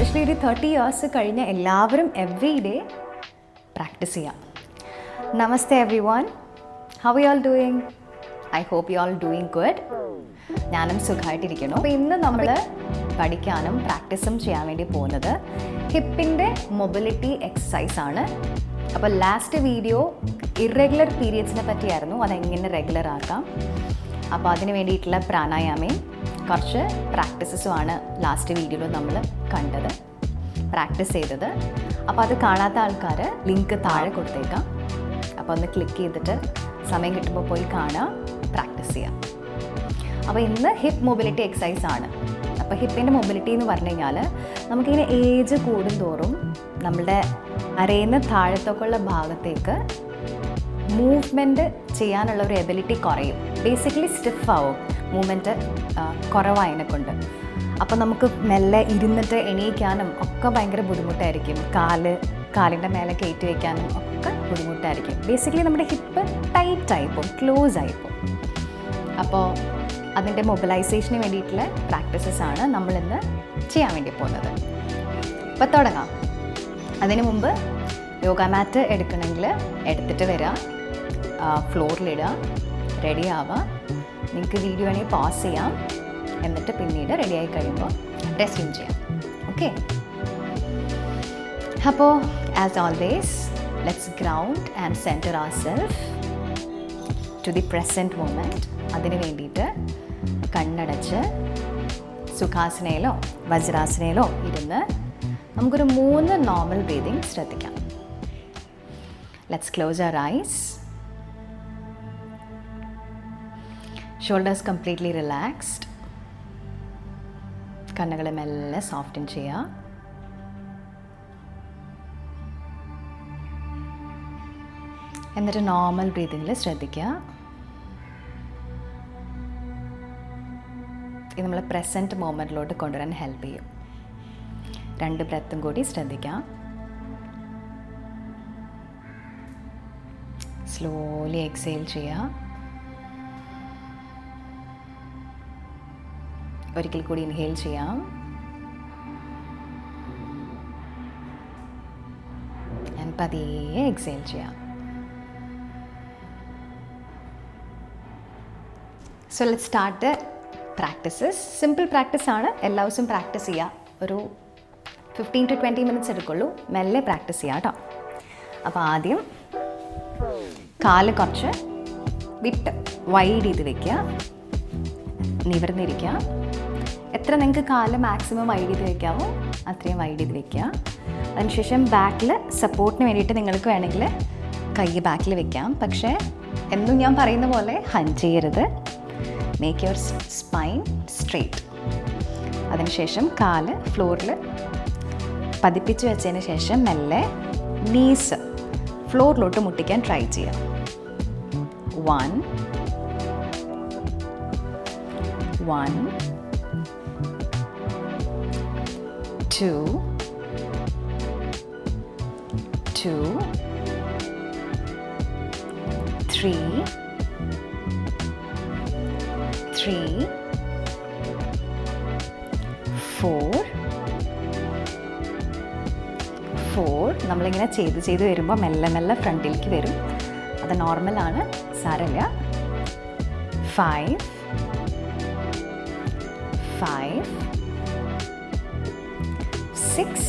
Especially ഒരു 30 years കഴിഞ്ഞ എല്ലാവരും എവറി ഡേ പ്രാക്ടീസ് ചെയ്യാം. നമസ്തേ everyone, how you all doing? I hope you all doing good. ഞാനും സുഖമായിട്ടിരിക്കുന്നു. അപ്പോൾ ഇന്ന് നമ്മൾ പഠിക്കാനും പ്രാക്ടീസും ചെയ്യാൻ വേണ്ടി പോകുന്നത് ഹിപ്പിൻ്റെ മൊബിലിറ്റി എക്സസൈസ് ആണ്. അപ്പോൾ ലാസ്റ്റ് വീഡിയോ ഇറെഗുലർ പീരിയഡ്സിനെ പറ്റിയായിരുന്നു, അതെങ്ങനെ റെഗുലർ ആക്കാം. അപ്പോൾ അതിന് വേണ്ടിയിട്ടുള്ള പ്രാണായാമയും കുറച്ച് പ്രാക്ടീസസുമാണ് ലാസ്റ്റ് വീഡിയോയിൽ നമ്മൾ കണ്ടത്, പ്രാക്ടീസ് ചെയ്തത്. അപ്പോൾ അത് കാണാത്ത ആൾക്കാർ ലിങ്ക് താഴെ കൊടുത്തേക്കാം. അപ്പോൾ ഒന്ന് ക്ലിക്ക് ചെയ്തിട്ട് സമയം കിട്ടുമ്പോൾ പോയി കാണാം, പ്രാക്ടീസ് ചെയ്യാം. അപ്പോൾ ഇന്ന് ഹിപ്പ് മൊബിലിറ്റി എക്സസൈസ് ആണ്. അപ്പോൾ ഹിപ്പിൻ്റെ മൊബിലിറ്റി എന്ന് പറഞ്ഞു കഴിഞ്ഞാൽ നമുക്കിങ്ങനെ ഏജ് കൂടുന്തോറും നമ്മളുടെ അരയിന്ന് താഴത്തേക്കുള്ള ഭാഗത്തേക്ക് മൂവ്മെൻറ്റ് ചെയ്യാനുള്ള ഒരു എബിലിറ്റി കുറയും. ബേസിക്കലി സ്റ്റിഫ് ആവും, മൂവ്മെൻറ്റ് കുറവായതിനെ കൊണ്ട്. അപ്പോൾ നമുക്ക് മെല്ലെ ഇരുന്നിട്ട് എണീക്കാനും ഒക്കെ ഭയങ്കര ബുദ്ധിമുട്ടായിരിക്കും. കാലിൻ്റെ മേലെ കയറ്റി വയ്ക്കാനും ഒക്കെ ബുദ്ധിമുട്ടായിരിക്കും. ബേസിക്കലി നമ്മുടെ ഹിപ്പ് ടൈറ്റായിപ്പോവും, ക്ലോസ് ആയിപ്പോവും. അപ്പോൾ അതിൻ്റെ മൊബിലൈസേഷന് വേണ്ടിയിട്ടുള്ള പ്രാക്ടീസസ് ആണ് നമ്മളിന്ന് ചെയ്യാൻ വേണ്ടി പോകുന്നത്. അപ്പോൾ തുടങ്ങാം. അതിനു മുമ്പ് യോഗ മാറ്റ് എടുക്കണമെങ്കിൽ എടുത്തിട്ട് വരിക, ഫ്ലോറിലിടുക, റെഡി ആവുക. നിങ്ങൾക്ക് വീഡിയോ വേണമെങ്കിൽ പോസ് ചെയ്യാം, എന്നിട്ട് പിന്നീട് റെഡിയായി കഴിയുമ്പോൾ റെസ്യൂം ചെയ്യാം. ഓക്കെ, അപ്പോൾ as always let's ground and centre our self to the present moment. അതിന് വേണ്ടിയിട്ട് കണ്ണടച്ച് സുഖാസനയിലോ വജ്രാസനയിലോ ഇരുന്ന് നമുക്കൊരു 3 നോർമൽ ബ്രീതിങ് ശ്രദ്ധിക്കാം. Let's close our eyes. Shoulders completely relaxed. കണ്ണുകളെ മെല്ലെ സോഫ്റ്റൻ ചെയ്യുക. എന്നിട്ട് നോർമൽ ബ്രീതിങ്ങിൽ ശ്രദ്ധിക്കുക. ഇത് നമ്മളെ പ്രസൻറ്റ് മൊമെൻറ്റിലോട്ട് കൊണ്ടുവരാൻ ഹെൽപ്പ് ചെയ്യും. 2 ബ്രെത്തും കൂടി ശ്രദ്ധിക്കാം. സ്ലോലി എക്സേൽ ചെയ്യുക. ഒരിക്കൽ കൂടി ഇൻഹേൽ ചെയ്യാം. പതിയെ എക്സേൽ ചെയ്യാം. So let's start practices. Simple practice ആണ്, എല്ലാ ദിവസവും പ്രാക്ടീസ് ചെയ്യുക. ഒരു 15 to 20 മിനിറ്റ്സ് എടുക്കുള്ളൂ. മെല്ലെ പ്രാക്ടീസ് ചെയ്യാം കേട്ടോ. അപ്പോൾ ആദ്യം കാല് കുറച്ച് വിട്ട് വൈഡ് ചെയ്ത് വയ്ക്കുക, നിവർന്നിരിക്കുക. എത്ര നിങ്ങൾക്ക് കാല് മാക്സിമം വൈഡ് ചെയ്ത് വയ്ക്കാമോ അത്രയും വൈഡ് ചെയ്ത് വയ്ക്കുക. അതിനുശേഷം ബാക്കിൽ സപ്പോർട്ടിന് വേണ്ടിയിട്ട് നിങ്ങൾക്ക് വേണമെങ്കിൽ കൈ ബാക്കിൽ വെക്കാം. പക്ഷേ എന്നും ഞാൻ പറയുന്ന പോലെ ഹഞ്ച് ചെയ്യരുത്. Make your spine straight. അതിനുശേഷം കാല് ഫ്ലോറിൽ പതിപ്പിച്ച് വെച്ചതിന് ശേഷം മെല്ലെ നീസ് ഫ്ലോറിലോട്ട് മുട്ടിക്കാൻ ട്രൈ ചെയ്യാം. 1 2 3 4 നമ്മളിങ്ങനെ ചെയ്ത് വരുമ്പോൾ മെല്ലെ മെല്ലെ ഫ്രണ്ടിലേക്ക് വരും. അത് നോർമലാണ്, സാരമില്ല. 5 6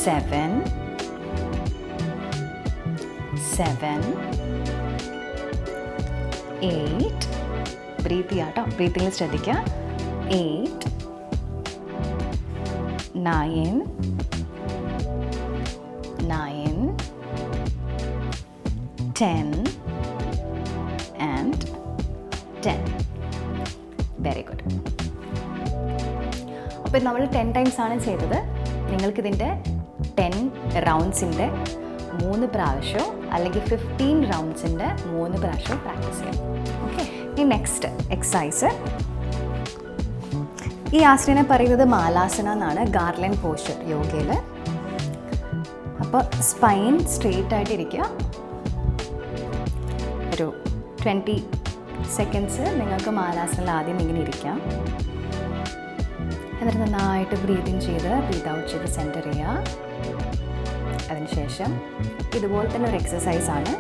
7 8 ബ്രീത്ത് ചെയ്യാട്ടോ, ബ്രീത്തിങ്ങിൽ ശ്രദ്ധിക്കുക. 8 9 10 and 10. Very good. അപ്പോൾ നമ്മൾ 10 ടൈംസ് ആണ് ചെയ്തത്. നിങ്ങൾക്കിതിൻ്റെ 10 റൗണ്ട്സിൻ്റെ 3 പ്രാവശ്യമോ അല്ലെങ്കിൽ 15 റൗണ്ട്സിൻ്റെ 3 പ്രാവശ്യമോ പ്രാക്ടീസ് ചെയ്യാം. ഓക്കെ, ഈ നെക്സ്റ്റ് എക്സസൈസ്, ഈ ആസനനെ പറയുന്നത് മാലാസന എന്നാണ്, ഗാർലൻഡ് പോസ്ചർ യോഗയിൽ. അപ്പോൾ സ്പൈൻ സ്ട്രെയിറ്റ് ആയിട്ടിരിക്കുക. ഒരു 20 സെക്കൻഡ്സ് നിങ്ങൾക്ക് മാലാസനയിൽ ആദ്യം ഇങ്ങനെ ഇരിക്കാം. എന്നിട്ട് നന്നായിട്ട് ബ്രീത്ത് ഇൻ ചെയ്ത് ബ്രീത്ത് ഔട്ട് ചെയ്ത് സെൻറ്റർ ചെയ്യുക. അതിനുശേഷം ഇതുപോലെ തന്നെ ഒരു എക്സസൈസാണ്.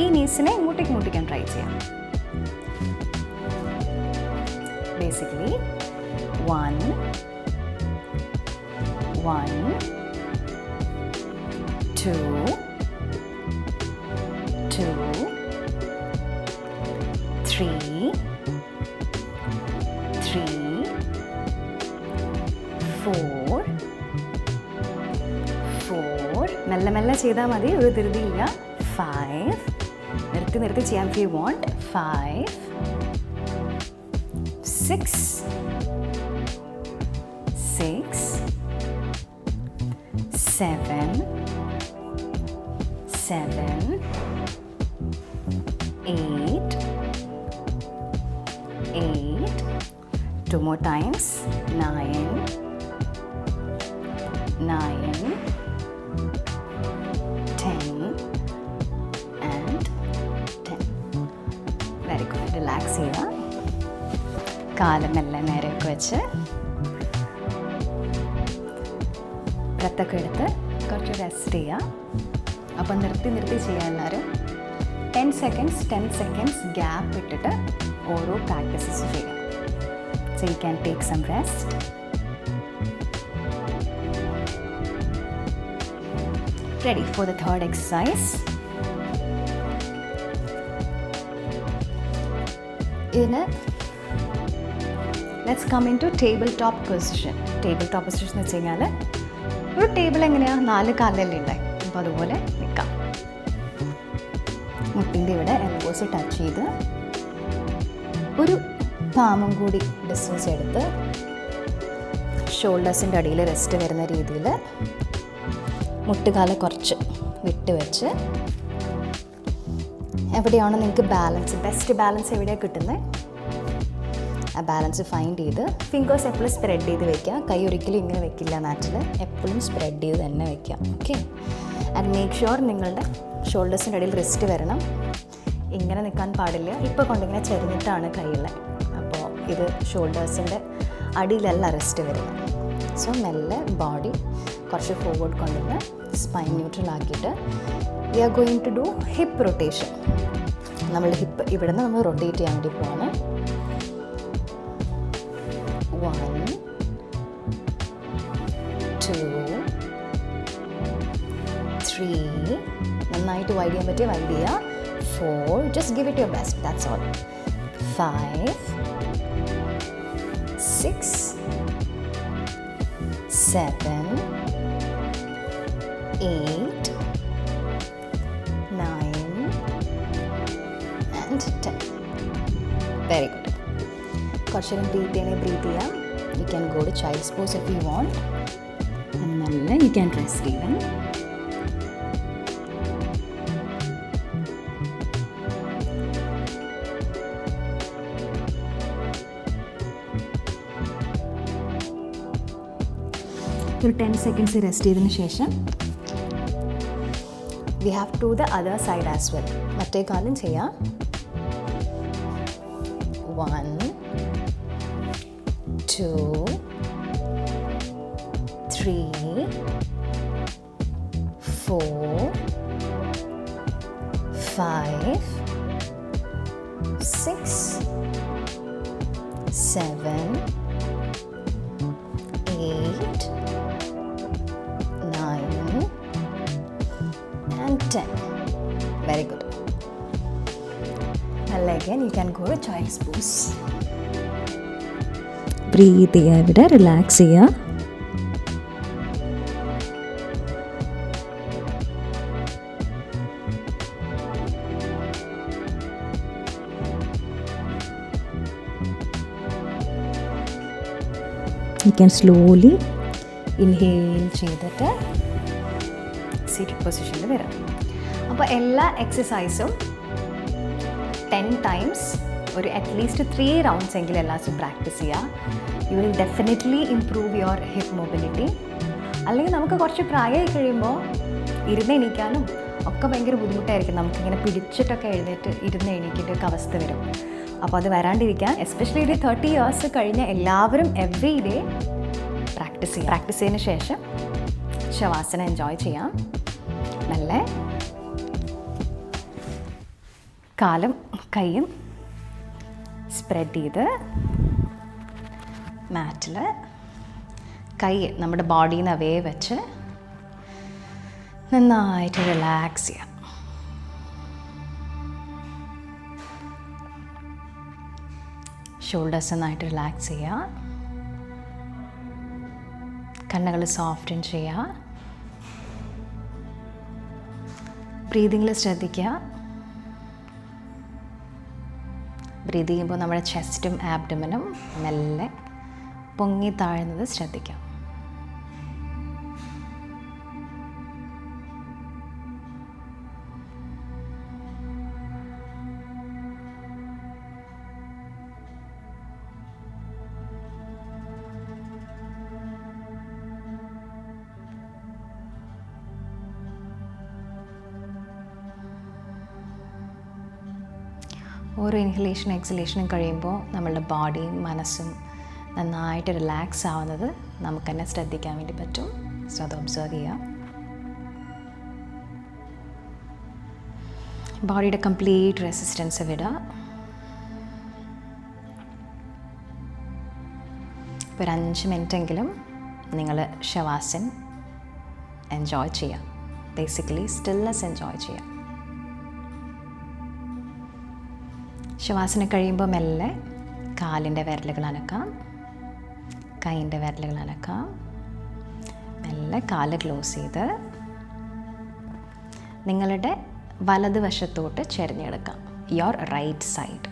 ഈ നീസിനെ ഇങ്ങോട്ടേക്ക് മുട്ടിക്കാൻ ട്രൈ ചെയ്യാം. ബേസിക്കലി 1 2 2 3 3 4 മെല്ലെ മെല്ലെ ചെയ്താൽ മതി, ഒരു ധൃതിയില്ല. 5 നിർത്തി ചെയ്യാം if you want. 5 6 7 8 2 more times. 9 10 and 10. Very good. Relax ചെയ്യുക. കാലം മെല്ലെ നേരെയൊക്കെ വെച്ച് ബ്രത്തൊക്കെ എടുത്ത് കുറച്ച് റെസ്റ്റ് ചെയ്യുക. അപ്പം നിർത്തി ചെയ്യുക എല്ലാവരും. 10 seconds ഗ്യാപ്പ് ഇട്ടിട്ട് ഓരോ പ്രാക്ടീസസ് ചെയ്യാം. So you can take some rest. Ready for the third exercise. Let's come into tabletop position. Tabletop position എന്ന് വെച്ച് കഴിഞ്ഞാൽ ഒരു ടേബിൾ എങ്ങനെയാണ് 4 കാലല്ലേ ഉണ്ടായി, അപ്പോൾ അതുപോലെ നിൽക്കാം. മുട്ടിൻ്റെ ഇവിടെ എൽബോസ് ടച്ച് ചെയ്ത് ഒരു പാമും കൂടി ഡിസ്റ്റൻസ് എടുത്ത് ഷോൾഡേഴ്സിൻ്റെ അടിയിൽ റെസ്റ്റ് വരുന്ന രീതിയിൽ മുട്ടുകാല കുറച്ച് വിട്ട് വെച്ച് എവിടെയാണോ നിങ്ങൾക്ക് ബാലൻസ്, ബെസ്റ്റ് ബാലൻസ് എവിടെയാണ് കിട്ടുന്നത് ആ ബാലൻസ് ഫൈൻഡ് ചെയ്ത് ഫിംഗേഴ്സ് എപ്പോഴും സ്പ്രെഡ് ചെയ്ത് വയ്ക്കുക. കൈ ഒരിക്കലും ഇങ്ങനെ വെക്കില്ല മാറ്റിൽ, എപ്പോഴും സ്പ്രെഡ് ചെയ്ത് തന്നെ വയ്ക്കാം. ഓക്കെ, ആൻഡ് മേക്ക് ഷുവർ നിങ്ങളുടെ ഷോൾഡേഴ്സിൻ്റെ അടിയിൽ റെസ്റ്റ് വരണം. ഇങ്ങനെ നിൽക്കാൻ പാടില്ല. ഇപ്പോൾ കൊണ്ടിങ്ങനെ ചെരിഞ്ഞിട്ടാണ് കൈയുള്ളത്, അപ്പോൾ ഇത് ഷോൾഡേഴ്സിൻ്റെ അടിയിലല്ല റെസ്റ്റ് വരുന്നത്. സോ മെല്ലെ ബോഡി കുറച്ച് ഫോർവേഡ് കൊണ്ടുവന്ന് സ്പൈൻ ന്യൂട്രൽ ആക്കിയിട്ട് we are going to do hip rotation. നമ്മളുടെ ഹിപ്പ് ഇവിടെ നിന്ന് നമ്മൾ റൊട്ടേറ്റ് ചെയ്യാൻ വേണ്ടി പോവാണ്. 1 2 3 നന്നായിട്ട് വൈഡ് ചെയ്യാൻ പറ്റിയ വൈഡ് ചെയ്യുക. 4 just give it your best, that's all. 5 6 7 8 9 and 10. Very good. കുറച്ച് നേരം ബ്രീത്ത് ചെയ്യാം. You can go to child's pose if you want. And മെല്ലെ you can rest even. ഒരു 10 seconds റെസ്റ്റ് ചെയ്തതിന് ശേഷം we have to the other side as well. മറ്റേ കാലും ചെയ്യാം. 1 2 3 4 5 6 7 8 9 and 10. Very good. Now again you can go to child's pose. Breathe ചെയ്യുക, ഇവിടെ relax ചെയ്യുക. You can slowly inhale ചെയ്തിട്ട് സീറ്റഡ് പൊസിഷനിൽ വരാം. അപ്പോൾ എല്ലാ എക്സസൈസും 10 times ഒരു അറ്റ്ലീസ്റ്റ് 3 rounds എങ്കിലും എല്ലാ ദിവസവും പ്രാക്ടീസ് ചെയ്യുക. You will definitely improve your hip mobility. അല്ലെങ്കിൽ നമുക്ക് കുറച്ച് പ്രായമായി കഴിയുമ്പോൾ ഇരുന്ന് എണീക്കാനും ഒക്കെ ഭയങ്കര ബുദ്ധിമുട്ടായിരിക്കും. നമുക്കിങ്ങനെ പിടിച്ചിട്ടൊക്കെ എഴുന്നേറ്റ് ഇരുന്ന് എണീക്കേണ്ട ഒക്കെ അവസ്ഥ വരും. അപ്പോൾ അത് വരാണ്ടിരിക്കാൻ എസ്പെഷ്യലി ഒരു 30 ഇയേഴ്സ് കഴിഞ്ഞ എല്ലാവരും എവറി ഡേ പ്രാക്ടീസ് ചെയ്യാം. പ്രാക്ടീസ് ചെയ്തതിന് ശേഷം ശവാസന എൻജോയ് ചെയ്യാം. നല്ല കാലും കൈയും സ്പ്രെഡ് ചെയ്ത് മാറ്റിൽ കൈ നമ്മുടെ ബോഡിയിൽ നിന്ന് അവേ വെച്ച് നന്നായിട്ട് റിലാക്സ് ചെയ്യാം. ഷോൾഡേഴ്സ് നന്നായിട്ട് റിലാക്സ് ചെയ്യുക. കണ്ണുകൾ സോഫ്റ്റൻ ചെയ്യുക. ബ്രീതിങ്ങിൽ ശ്രദ്ധിക്കുക. ബ്രീത് ചെയ്യുമ്പോൾ നമ്മുടെ ചെസ്റ്റും ആബ്ഡമനും മെല്ലെ പൊങ്ങി താഴുന്നത് ശ്രദ്ധിക്കാം. ഓരോ ഇൻഹലേഷനും എക്സലേഷനും കഴിയുമ്പോൾ നമ്മളുടെ ബോഡിയും മനസ്സും നന്നായിട്ട് റിലാക്സ് ആവുന്നത് നമുക്ക് തന്നെ ശ്രദ്ധിക്കാൻ വേണ്ടി പറ്റും. സോ അത് ഒബ്സർവ് ചെയ്യുക. ബോഡിയുടെ കംപ്ലീറ്റ് റെസിസ്റ്റൻസ് വിടുക. ഇപ്പോൾ ഒരു 5 മിനിറ്റെങ്കിലും നിങ്ങൾ ശവാസൻ എൻജോയ് ചെയ്യുക. ബേസിക്കലി സ്റ്റിൽനെസ് എൻജോയ് ചെയ്യുക. ശവാസന കഴിയുമ്പോൾ മെല്ലെ കാലിൻ്റെ വിരലുകൾ അനക്കാം, കൈയിൻ്റെ വിരലുകൾ അനക്കാം. മെല്ലെ കാല് ക്ലോസ് ചെയ്ത് നിങ്ങളുടെ വലതുവശത്തോട്ട് ചെരിഞ്ഞെടുക്കാം. Your right side.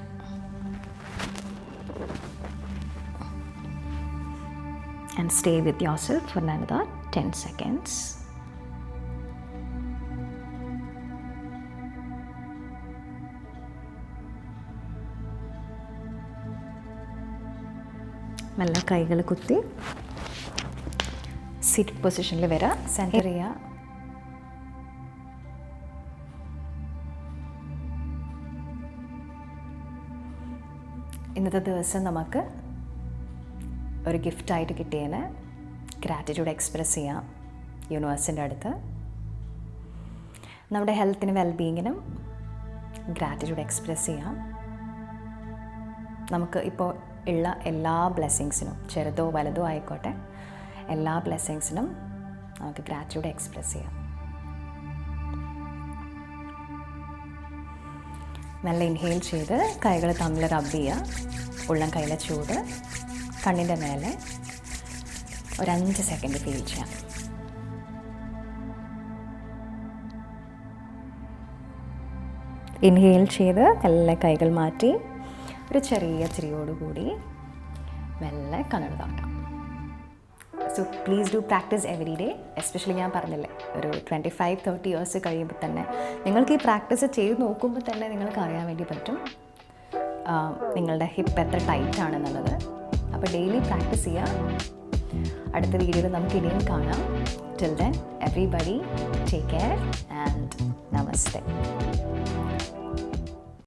And stay with yourself for another 10 seconds. മെല്ലെ കൈകൾ കുത്തി സിറ്റ് പൊസിഷനിൽ വരിക. സെൻറ്റർ ചെയ്യുക. ഇന്നത്തെ ദിവസം നമുക്ക് ഒരു ഗിഫ്റ്റായിട്ട് കിട്ടിയതിന് ഗ്രാറ്റിറ്റ്യൂഡ് എക്സ്പ്രസ് ചെയ്യാം യൂണിവേഴ്സിൻ്റെ അടുത്ത്. നമ്മുടെ ഹെൽത്തിനും വെൽബീയിങ്ങിനും ഗ്രാറ്റിറ്റ്യൂഡ് എക്സ്പ്രസ് ചെയ്യാം. നമുക്ക് ഇപ്പോൾ ഉള്ള എല്ലാ ബ്ലെസ്സിങ്സിനും, ചെറുതോ വലുതോ ആയിക്കോട്ടെ, എല്ലാ ബ്ലെസ്സിങ്സിനും നമുക്ക് ഗ്രാറ്റിറ്റ്യൂഡ് എക്സ്പ്രസ് ചെയ്യാം. നല്ല ഇൻഹെയിൽ ചെയ്ത് കൈകൾ തമ്മിൽ റബ്ബ് ചെയ്യുക. ഉള്ളം കൈയിലെ ചൂട് കണ്ണിൻ്റെ മേലെ ഒരു 5 സെക്കൻഡ് ഫീൽ ചെയ്യാം. ഇൻഹെയിൽ ചെയ്ത് നല്ല കൈകൾ മാറ്റി ഒരു ചെറിയ ചിരിയോടുകൂടി മെല്ലെ കണ്ണട താട്ടാം. So please do practice every day. Especially ഞാൻ പറഞ്ഞില്ലേ, ഒരു 25-30 ഇയേഴ്സ് കഴിയുമ്പോൾ തന്നെ നിങ്ങൾക്ക് ഈ പ്രാക്ടീസ് ചെയ്ത് നോക്കുമ്പോൾ തന്നെ നിങ്ങൾക്ക് അറിയാൻ വേണ്ടി പറ്റും നിങ്ങളുടെ ഹിപ്പ് എത്ര ടൈറ്റ് ആണെന്നുള്ളത്. അപ്പോൾ ഡെയിലി പ്രാക്ടീസ് ചെയ്യുക. അടുത്ത വീഡിയോയിൽ നമുക്ക് ഇനിയും കാണാം. Till then everybody take care and namaste.